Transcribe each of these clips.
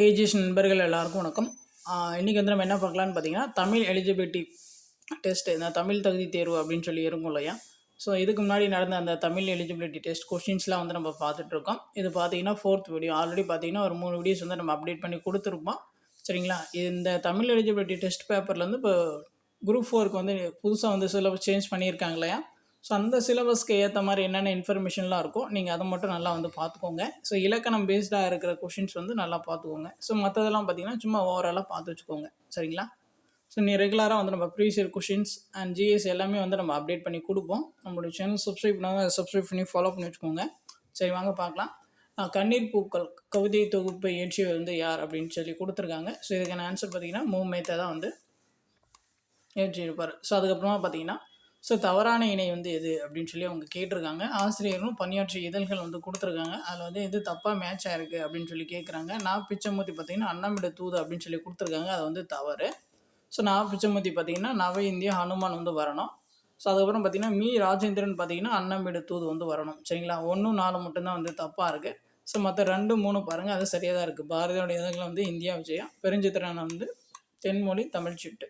AGS நண்பர்கள் எல்லாருக்கும் வணக்கம். இன்றைக்கி வந்து நம்ம என்ன பார்க்கலான்னு பார்த்தீங்கன்னா, தமிழ் எலிஜிபிலிட்டி டெஸ்ட், இந்த தமிழ் தகுதி தேர்வு அப்படின்னு சொல்லி இருக்கும் இல்லையா? ஸோ இதுக்கு முன்னாடி நடந்த அந்த தமிழ் எலிஜிபிலிட்டி டெஸ்ட் கொஷின்ஸ்லாம் வந்து நம்ம பார்த்துட்ருக்கோம். இது பார்த்தீங்கன்னா 4th வீடியோ. ஆல்ரெடி பார்த்தீங்கன்னா ஒரு 3 வீடியோஸ் வந்து நம்ம அப்டேட் பண்ணி கொடுத்துருப்போம். சரிங்களா? இந்த தமிழ் எலிஜிபிலிட்டி டெஸ்ட் பேப்பர்லேருந்து இப்போ குரூப் 4க்கு வந்து புதுசாக வந்து சிலபஸ் சேஞ்ச் பண்ணியிருக்காங்க இல்லையா? ஸோ அந்த சிலபஸ்க்கு ஏற்ற மாதிரி என்னென்ன இன்ஃபர்மேஷன்லாம் இருக்கோ நீங்கள் அதை மட்டும் நல்லா வந்து பார்த்துக்கோங்க. ஸோ இலக்கணம் பேஸ்டாக இருக்கிற கொஷின்ஸ் வந்து நல்லா பார்த்துக்கோங்க. ஸோ மற்றதெல்லாம் பார்த்தீங்கன்னா சும்மா ஓவராலாக பார்த்து வச்சுக்கோங்க. சரிங்களா? ஸோ நீ ரெகுலராக வந்து நம்ம previous year questions and GS எல்லாமே வந்து நம்ம அப்டேட் பண்ணி கொடுப்போம். நம்மளுடைய சேனல் சப்ஸ்கிரைப் பண்ணால் சப்ஸ்கிரைப் பண்ணி ஃபாலோ பண்ணி வச்சுக்கோங்க. சரி, வாங்க பார்க்கலாம். கண்ணீர் பூக்கள் கவிதை தொகுப்பை இயற்றியவர் வந்து யார் அப்படின்னு சொல்லி கொடுத்துருக்காங்க. ஸோ இதுக்கான ஆன்சர் பார்த்தீங்கன்னா மூமெத்தை தான் வந்து இயற்றியிருப்பார். ஸோ அதுக்கப்புறமா பார்த்தீங்கன்னா தவறான இணை வந்து எது அப்படின்னு சொல்லி அவங்க கேட்டிருக்காங்க. ஆசிரியரும் பணியாற்றிய இதழ்கள் வந்து கொடுத்துருக்காங்க. அதில் வந்து எது தப்பாக மேட்ச் ஆயிருக்கு அப்படின்னு சொல்லி கேட்குறாங்க. நான் பிச்சைமூர்த்தி பார்த்தீங்கன்னா அன்னமிட தூது அப்படின்னு சொல்லி கொடுத்துருக்காங்க. அது வந்து தவறு. ஸோ நான் பிச்சைமூர்த்தி பார்த்தீங்கன்னா நவ இந்திய ஹனுமான் வந்து வரணும். ஸோ அதுக்கப்புறம் பார்த்தீங்கன்னா ராஜேந்திரன் பார்த்தீங்கன்னா அன்னமிட தூது வந்து வரணும். சரிங்களா? 1, 4 மட்டும்தான் வந்து தப்பாக இருக்குது. ஸோ மற்ற 2, 3 பாருங்கள், அது சரியாக தான் இருக்குது. பாரதியோட இதழ்கள் வந்து இந்தியா விஜயம், பெருஞ்சித்திரன் வந்து தென்மொழி தமிழ் சிட்டு.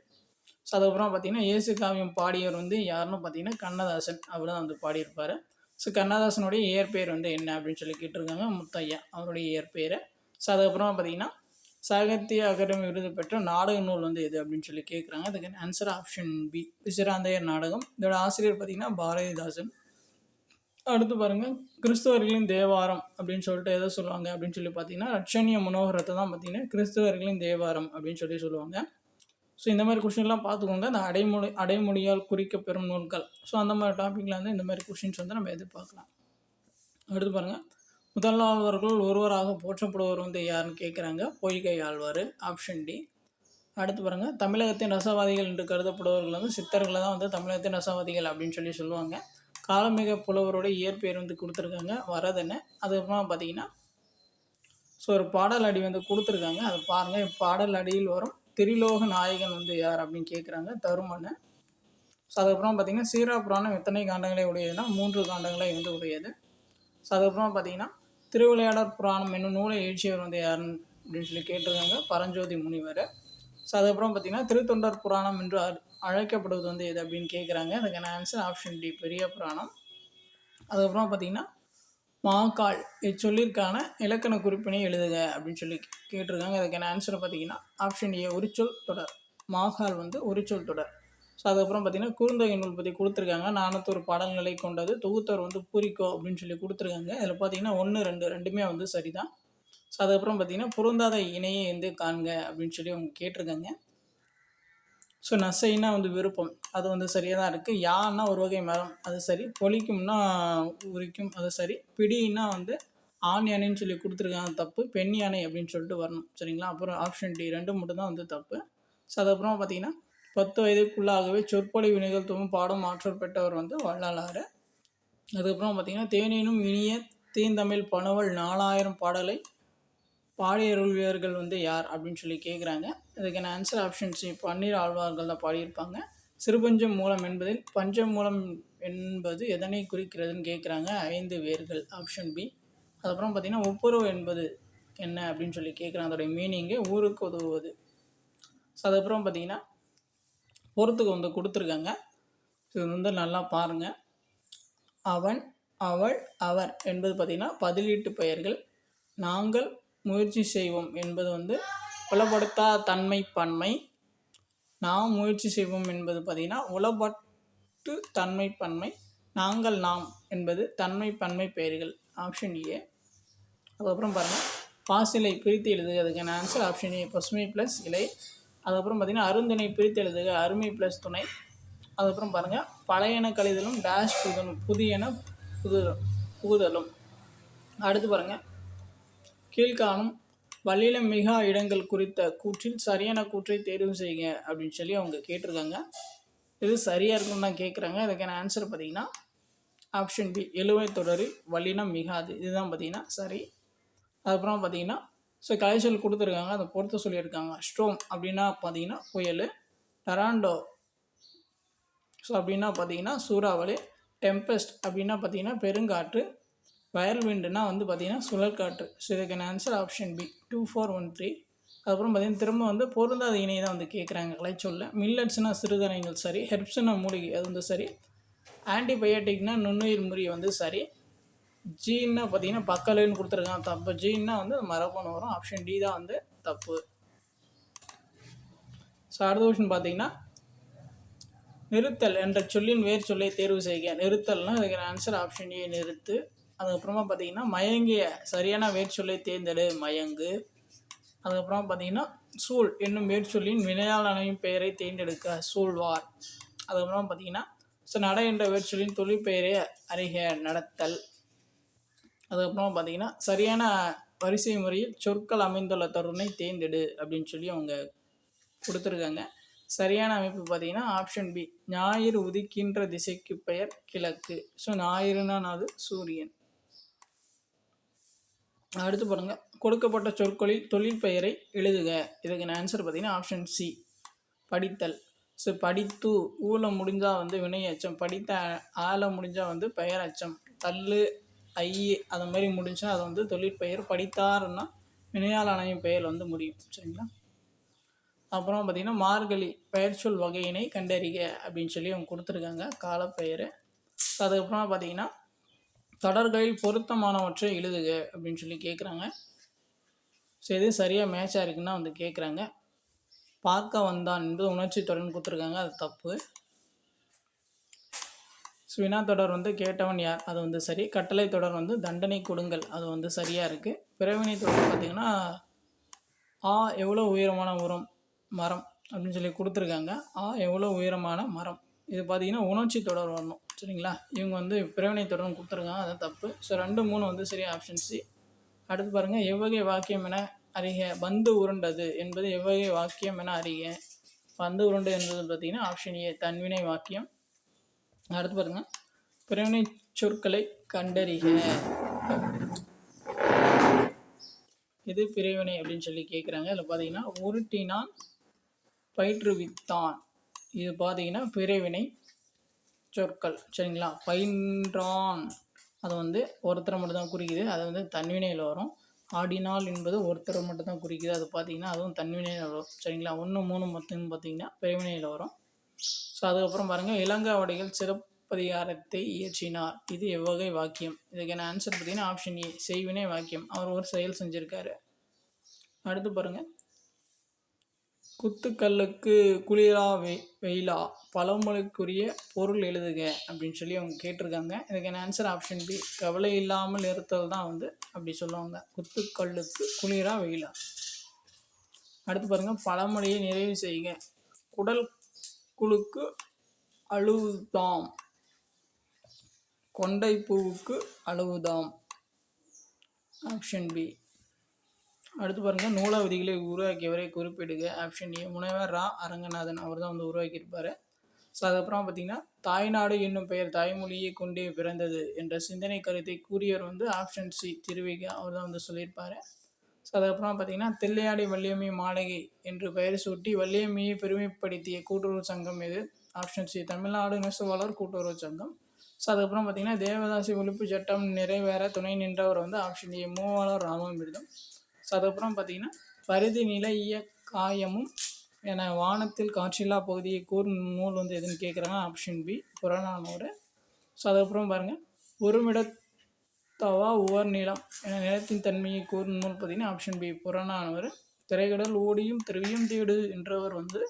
ஸோ அதுக்கப்புறம் பார்த்தீங்கன்னா இயேசு காவியம் பாடியவர் வந்து யாருன்னு பார்த்தீங்கன்னா கண்ணதாசன். அவர் தான் வந்து பாடியிருப்பார். ஸோ கண்ணதாசனுடைய இயற்பெயர் வந்து என்ன அப்படின்னு சொல்லி கேட்டிருக்காங்க. முத்தையா அவருடைய இயற்பெயரை. ஸோ அதுக்கப்புறம் பார்த்தீங்கன்னா சாகித்ய அகாடமி விருது பெற்ற நாடக நூல் வந்து எது அப்படின்னு சொல்லி கேட்குறாங்க. அதுக்கு ஆன்சர் ஆப்ஷன் பி, பிசிராந்தையர் நாடகம். இதோட ஆசிரியர் பார்த்தீங்கன்னா பாரதிதாசன். அடுத்து பாருங்கள், கிறிஸ்தவர்களின் தேவாரம் அப்படின்னு சொல்லிட்டு எதை சொல்லுவாங்க அப்படின்னு சொல்லி பார்த்தீங்கன்னா ரட்சணிய மனோகரத்தை தான் பார்த்தீங்கன்னா கிறிஸ்தவர்களின் தேவாரம் அப்படின்னு சொல்லி சொல்லுவாங்க. ஸோ இந்த மாதிரி கொஷின்லாம் பார்த்துக்கோங்க. அந்த அடைமொழியால் குறிக்கப்பெறும் நூல்கள். ஸோ அந்த மாதிரி டாப்பிக்கில் வந்து இந்த மாதிரி கொஷின்ஸ் வந்து நம்ம எதிர்பார்க்கலாம். அடுத்து பாருங்கள், முதல் ஆழ்வார்கள் ஒருவராக போற்றப்படுவர் வந்து யாருன்னு கேட்குறாங்க. பொய்கை ஆழ்வார், ஆப்ஷன் டி. அடுத்து பாருங்கள், தமிழகத்தின் ரசவாதிகள் என்று கருதப்படுபவர்கள் வந்து சித்தர்களை தான் வந்து தமிழகத்தின் ரசவாதிகள் அப்படின்னு சொல்லி சொல்லுவாங்க. காலமிக புலவரோட இயற்பெயர் வந்து கொடுத்துருக்காங்க, வரதன்னு. அதுக்கப்புறமா பார்த்தீங்கன்னா ஒரு பாடல் அடி வந்து கொடுத்துருக்காங்க, அதை பாருங்கள். பாடல் அடியில் வரும் திரிலோக நாயகன் வந்து யார் அப்படின்னு கேட்குறாங்க, தருமன். ஸோ அதுக்கப்புறம் பார்த்தீங்கன்னா சீரா புராணம் எத்தனை காண்டங்களை உடையதுன்னா 3 காண்டங்களை வந்து உடையது. ஸோ அதுக்கப்புறம் பார்த்தீங்கன்னா திருவிளையாடற் புராணம் என்னும் நூலை எழுச்சியவர் வந்து யாருன்னு அப்படின்னு சொல்லி கேட்டிருக்காங்க, பரஞ்சோதி முனிவர். ஸோ அதுக்கப்புறம் பார்த்தீங்கன்னா திருத்தொண்டர் புராணம் என்று அழைக்கப்படுவது வந்து எது அப்படின்னு கேட்குறாங்க. அதுக்கான ஆன்சர் ஆப்ஷன் டி, பெரிய புராணம். அதுக்கப்புறம் பார்த்தீங்கன்னா மாக்கால் இச்சொல்லிற்கான இலக்கண குறிப்பினை எழுதுக அப்படின்னு சொல்லி கேட்டிருக்காங்க. அதுக்கான ஆன்சரை பார்த்தீங்கன்னா ஆப்ஷன் ஏ, உரிச்சொல் தொடர். மாகால் வந்து உரிச்சொல் தொடர். ஸோ அதுக்கப்புறம் பார்த்தீங்கன்னா குறுந்தொகை நூல் பற்றி கொடுத்துருக்காங்க. 400 பாடல்களை கொண்டது. தொகுத்தவர் வந்து பூரிக்கோ அப்படின்னு சொல்லி கொடுத்துருக்காங்க. அதில் பார்த்தீங்கன்னா 1, 2 ரெண்டுமே வந்து சரிதான். ஸோ அதுக்கப்புறம் பார்த்தீங்கன்னா பொருந்தாத இணையை வந்து காண்க அப்படின்னு சொல்லி அவங்க கேட்டிருக்காங்க. ஸோ நசைன்னா வந்து விருப்பம், அது வந்து சரியாக தான் இருக்குது. யான்னா ஒரு வகை மரம், அது சரி. பொலிக்கும்னா உரிக்கும், அது சரி. பிடின்னா வந்து ஆண் யானைன்னு சொல்லி கொடுத்துருக்காங்க, தப்பு. பெண் யானை அப்படின்னு சொல்லிட்டு வரணும். சரிங்களா? அப்புறம் ஆப்ஷன் டி 2 மட்டும்தான் வந்து தப்பு. ஸோ அதுக்கப்புறமா பார்த்தீங்கன்னா 10 வயதுக்குள்ளாகவே சொற்பொழிவு நிகழ்த்தும் பாடம் ஆற்றல் பெற்றவர் வந்து வள்ளலார். அதுக்கப்புறம் பார்த்தீங்கன்னா தேனினும் இனிய தீந்தமிழ் பனவல் 4000 பாடலை பாடியருள்வியர்கள் வந்து யார் அப்படின்னு சொல்லி கேட்குறாங்க. இதுக்கான ஆன்சர் ஆப்ஷன் சி, பன்னீர் ஆழ்வார்கள் தான் பாடியிருப்பாங்க. சிறுபஞ்சம் மூலம் என்பதில் பஞ்சம் மூலம் என்பது எதனை குறிக்கிறதுன்னு கேட்குறாங்க. 5 வேர்கள், ஆப்ஷன் பி. அதுக்கப்புறம் பார்த்திங்கன்னா ஒப்புரவு என்பது என்ன அப்படின்னு சொல்லி கேட்குறாங்க. அதோடைய மீனிங்கு ஊருக்கு உதவுவது. ஸோ அதுக்கப்புறம் பார்த்திங்கன்னா பொறுத்துக்கு வந்து கொடுத்துருக்காங்க. இது வந்து நல்லா பாருங்கள். அவன், அவள், அவர் என்பது பார்த்திங்கன்னா பதிலீட்டு பெயர்கள். நாங்கள் முயற்சி செய்வோம் என்பது வந்து உளப்படுத்தா தன்மை பன்மை. நாம் முயற்சி செய்வோம் என்பது பார்த்திங்கன்னா உளப்பட்டு தன்மை பன்மை. நாங்கள், நாம் என்பது தன்மை பன்மை பெயர்கள், ஆப்ஷன் ஏ. அதுக்கப்புறம் பாருங்கள், பாசிலை பிரித்து எழுதுக. அதுக்கான ஆன்சர் ஆப்ஷன் ஏ, பசுமை ப்ளஸ் இலை. அதுக்கப்புறம் பார்த்திங்கன்னா அருந்தினை பிரித்து எழுதுக, அருமை ப்ளஸ் துணை. அதுக்கப்புறம் பாருங்கள், பழையன கழிதலும் டேஷ் புதலும், புதியன புகுதலும். அடுத்து பாருங்கள், கீழ்காணும் வல்லினம் மிகா இடங்கள் குறித்த கூற்றில் சரியான கூற்றை தேர்வு செய்யுங்க அப்படின்னு சொல்லி அவங்க கேட்டிருக்காங்க. இது சரியாக இருக்குன்னு தான் கேட்குறாங்க. அதுக்கான ஆன்சர் பார்த்திங்கன்னா ஆப்ஷன் பி, எழுவை தொடரில் வல்லினம் மிகாது. இதுதான் பார்த்திங்கன்னா சரி. அதுக்கப்புறம் பார்த்திங்கன்னா கலைச்சொல் கொடுத்துருக்காங்க, அதை பொறுத்து சொல்லியிருக்காங்க. ஸ்டோம் அப்படின்னா பார்த்திங்கன்னா புயல். டராண்டோ அப்படின்னா பார்த்திங்கன்னா சூறாவளி. டெம்பஸ்ட் அப்படின்னா பார்த்திங்கன்னா பெருங்காற்று. வயல் விண்டுனா வந்து பார்த்திங்கன்னா சுழல் காற்று. ஸோ இதுக்கான ஆன்சர் ஆப்ஷன் பி 2413. அதுக்கப்புறம் பார்த்திங்கன்னா திரும்ப வந்து பொருந்தாத இணை தான் வந்து கேட்குறாங்க கலைச்சொல்ல. மில்லட்ஸ்னால் சிறுதானியங்கள் சரி, ஹெர்ப்ஸ்னா மூலிகை அது வந்து சரி, ஆன்டிபயோட்டிக்னா நுண்ணுயிர் முறிய வந்து சரி, ஜீன்னா பார்த்தீங்கன்னா பக்கலைன்னு கொடுத்துருக்காங்க தப்பு. ஜீன்னா வந்து மரபணு வரும். ஆப்ஷன் டி தான் வந்து தப்பு. ஸோ அடுத்த கொஸ்டின் பார்த்தீங்கன்னா நிறுத்தல் என்ற சொல்லின் வேர் சொல்லை தேர்வு செய்க. நிறுத்தல்னா இதுக்கு ஆன்சர் ஆப்ஷன் ஏ நிறுத்து. அதுக்கப்புறமா பார்த்தீங்கன்னா மயங்கிய சரியான வேர் சொல்லை தேர்ந்தெடு மயங்கு. அதுக்கப்புறமா பார்த்தீங்கன்னா சூழ் என்னும் வேர் சொல்லின் வினையால் அணையும் பெயரை தேர்ந்தெடுக்க சூழ்வார். அதுக்கப்புறமா பார்த்தீங்கன்னா நட என்ற வேர் சொல்லின் தொழிற்பெயரை அறிக நடத்தல். அதுக்கப்புறமா பார்த்தீங்கன்னா சரியான வரிசை முறையில் சொற்கள் அமைந்துள்ள தொடர்னை தேர்ந்தெடு அப்படின்னு சொல்லி அவங்க கொடுத்துருக்காங்க. சரியான அமைப்பு பார்த்தீங்கன்னா ஆப்ஷன் பி ஞாயிறு உதிக்கின்ற திசைக்கு பெயர் கிழக்கு. ஸோ ஞாயிறுனா அது சூரியன். அடுத்து பாருங்க கொடுக்கப்பட்ட சொற்களில் தொழில் பெயரை எழுதுக. இதுக்கு ஆன்சர் பார்த்தீங்கன்னா ஆப்ஷன் சி படித்தல். ஸோ படித்து ஊல முடிஞ்சால் வந்து வினை அச்சம், படித்த ஆல முடிஞ்சால் வந்து பெயர் அச்சம், தள்ளு ஐ அது மாதிரி முடிஞ்சுன்னா அது வந்து தொழிற்பெயர், படித்தாருன்னா வினையால் அணையும் பெயர் வந்து முடியும். சரிங்களா. அப்புறம் பார்த்திங்கன்னா மார்கழி பெயர் சொல் வகையினை கண்டறிக அப்படின்னு சொல்லி அவங்க கொடுத்துருக்காங்க காலப்பெயர். அதுக்கப்புறமா பார்த்திங்கன்னா தொடர்களில் பொருத்தமானவற்றை எழுதுக அப்படின்னு சொல்லி கேட்குறாங்க. ஸோ எது சரியாக மேட்சாக இருக்குன்னா வந்து கேட்குறாங்க. பார்க்க வந்தான் என்பது உணர்ச்சி தொடர்னு கொடுத்துருக்காங்க, அது தப்பு. வினா தொடர் வந்து கேட்டவன் யார், அது வந்து சரி. கட்டளை தொடர் வந்து தண்டனை கொடுங்கள், அது வந்து சரியாக இருக்குது. பிறவினை தொடர் பார்த்திங்கன்னா எவ்வளோ உயரமான மரம் அப்படின்னு சொல்லி கொடுத்துருக்காங்க. எவ்வளோ உயரமான மரம், இது பார்த்திங்கன்னா உணர்ச்சி தொடர் வரணும். சரிங்களா. இவங்க வந்து பிறவினை தொடர்னு கொடுத்துருக்காங்க, அது தப்பு. ஸோ 2, 3 வந்து சரி ஆப்ஷன் சி. அடுத்து பாருங்கள் எவ்வகை வாக்கியம் என அறிக. பந்து உருண்டது என்பது எவ்வகை வாக்கியம் என அறிக. பந்து உருண்டு என்பது பார்த்திங்கன்னா ஆப்ஷன் ஏ தன்வினை வாக்கியம். அடுத்து பாருங்க பிறவினை சொற்களை கண்டறிக. இது பிரிவினை அப்படின்னு சொல்லி கேட்குறாங்க. இதில் பார்த்தீங்கன்னா உருட்டினான் பயிற்றுவித்தான், இது பார்த்தீங்கன்னா பிரிவினை சொற்கள். சரிங்களா. பயின்றான் அது வந்து ஒருத்தரை மட்டும் தான் குறிக்குது, அது வந்து தன்வினையில் வரும். ஆடினால் என்பது ஒருத்தரை மட்டும் தான் குறிக்குது, அது பார்த்தீங்கன்னா அதுவும் தன்வினையில் வரும். சரிங்களா. 1, 3 மட்டும் பார்த்தீங்கன்னா பிரிவினையில் வரும். ஸோ அதுக்கப்புறம் பாருங்கள் இளங்காவடிகள் சிறப்பதிகாரத்தை இயற்றினார், இது எவ்வகை வாக்கியம். இதுக்கான ஆன்சர் பார்த்தீங்கன்னா ஆப்ஷன் ஏ செய்வினை வாக்கியம், அவர் ஒரு செயல் செஞ்சுருக்காரு. அடுத்து பாருங்கள் குத்துக்கல்லுக்கு குளிரா வெயிலா பழமொழிக்குரிய பொருள் எழுதுக அப்படின்னு சொல்லி அவங்க கேட்டிருக்காங்க. இதுக்கான ஆன்சர் ஆப்ஷன் பி கவலை இல்லாமல் இருத்தல் தான் வந்து அப்படி சொல்லுவாங்க, குத்துக்கல்லுக்கு குளிரா வெயிலா. அடுத்து பாருங்கள் பழமொழியை நிறைவு செய்க. குடல் குழுக்கு அழுவுதாம், கொண்டை பூவுக்கு அழுவுதாம், ஆப்ஷன் பி. அடுத்து பாருங்கள் நூலா விதிகளை உருவாக்கியவரை குறிப்பிடுக. ஆப்ஷன் ஏ முனைவர் ரா அரங்கநாதன், அவர் தான் வந்து உருவாக்கியிருப்பார். ஸோ அதுக்கப்புறம் பார்த்திங்கன்னா தாய்நாடு என்னும் பெயர் தாய்மொழியை கொண்டே பிறந்தது என்ற சிந்தனை கருத்தை கூறியவர் வந்து ஆப்ஷன் சி திருவிகா, அவர் தான் வந்து சொல்லியிருப்பார். ஸோ அதுக்கப்புறம் பார்த்திங்கன்னா தில்லையாடி வள்ளியம்மை மாளிகை என்று பெயர் சூட்டி வள்ளியம்மையை பெருமைப்படுத்திய கூட்டுறவு சங்கம் எது. ஆப்ஷன் சி தமிழ்நாடு நெசவாளர் கூட்டுறவு சங்கம். ஸோ அதுக்கப்புறம் பார்த்திங்கன்னா தேவதாசி ஒழிப்பு சட்டம் நிறைவேற துணை நின்றவர் வந்து ஆப்ஷன் ஏ மூவாளர் ராமாமிர்தம். ஸோ அதுக்கப்புறம் பார்த்திங்கன்னா பரிதி நிலைய காயமும் என வானத்தில் காற்றில்லா பகுதியை கூறும் நூல் வந்து எதுன்னு கேட்குறாங்க. Option B Purananuru. ஸோ அதுக்கப்புறம் பாருங்கள் ஒருமிடத்தவா உவர் நிலம் என நிலத்தின் தன்மையை கூறும் நூல் பார்த்திங்கன்னா ஆப்ஷன் பி புறநானூறு. திரைக்கடல் ஓடியும் திருவியும் தேடு என்றவர் வந்து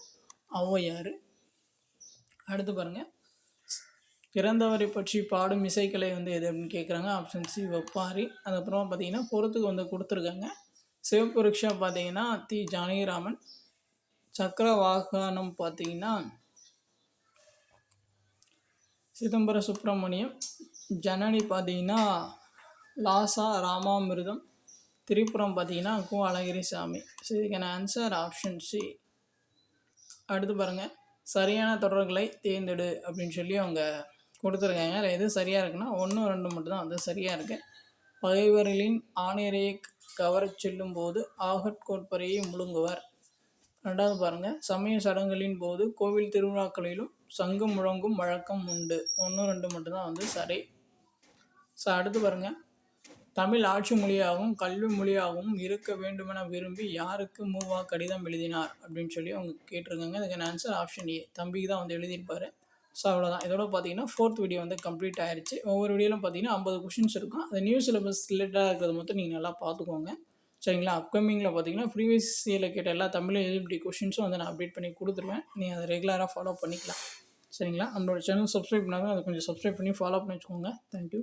ஔவையார். அடுத்து பாருங்கள் இறந்தவரை பற்றி பாடும் இசைக்கலை வந்து எது அப்படின்னு கேட்குறாங்க. ஆப்ஷன் சி வெப்பாரி. அதுக்கப்புறமா பார்த்தீங்கன்னா பொறுத்துக்கு வந்து கொடுத்துருக்காங்க. சிவப்பு ரிக்ஷா பார்த்தீங்கன்னா தி ஜானகிராமன். சக்கர வாகனம் பார்த்தீங்கன்னா சிதம்பர சுப்பிரமணியம். ஜனனி பார்த்தீங்கன்னா லாசா ராமாமிர்தம். திரிபுரம் பார்த்தீங்கன்னா கு அழகிரி சாமி. ஸோ இதுக்கான ஆன்சர் ஆப்ஷன் சி. அடுத்து பாருங்கள் சரியான தொடர்களை தேர்ந்தெடு அப்படின்னு சொல்லி அவங்க கொடுத்துருக்காங்க. அதில் எது சரியாக இருக்குன்னா 1, 2 மட்டும்தான் வந்து சரியாக இருக்குது. பகைவர்களின் ஆணையரையை கவரச் செல்லும் போது ஆகட்கோட்பறையை முழுங்குவர். 2வது பாருங்கள் சமய சடங்குகளின் போது கோவில் திருவிழாக்களிலும் சங்கம் முழங்கும் வழக்கம் உண்டு. 1, 2 மட்டும்தான் வந்து சரி. ஸோ அடுத்து பாருங்கள் தமிழ் ஆட்சி மொழியாகவும் கல்வி மொழியாகவும் இருக்க வேண்டுமென விரும்பி யாருக்கு மூவா கடிதம் எழுதினார் அப்படின்னு சொல்லி அவங்க கேட்டிருக்காங்க. அதுக்கான ஆன்சர் ஆப்ஷன் ஏ, தம்பிக்கு தான் வந்து எழுதியிருப்பார். ஸோ அவ்வளோதான். இதோட பார்த்தீங்கன்னா 4th வீடியோ வந்து கம்ப்ளீட் ஆயிடுச்சு. ஒவ்வொரு வீடியோவிலும் பார்த்தீங்கன்னா 50 கொஷின்ஸ் இருக்கும். அது நியூ சிலபஸ் ரிலேட்டடாக இருக்கிறது மட்டும் நீங்கள் நல்லா பார்த்துக்கோங்க. சரிங்களா? அப்கமிங்கில் பார்த்தீங்கன்னா ப்ரீவியஸ் இயரில் கேட்ட எல்லா தமிழ் எலிஜிபிலிட்டி கொஷின்ஸும் வந்து நான் அப்டேட் பண்ணி கொடுத்துருவேன். நீங்கள் அதை ரெகுலராக ஃபாலோ பண்ணிக்கலாம். சரிங்களா? நம்மளோட சேனல் சப்ஸ்கிரைப் பண்ணாலும் அதை கொஞ்சம் சப்ஸ்கிரைப் பண்ணி ஃபாலோ பண்ணி வச்சுக்கோங்க. தேங்க்யூ.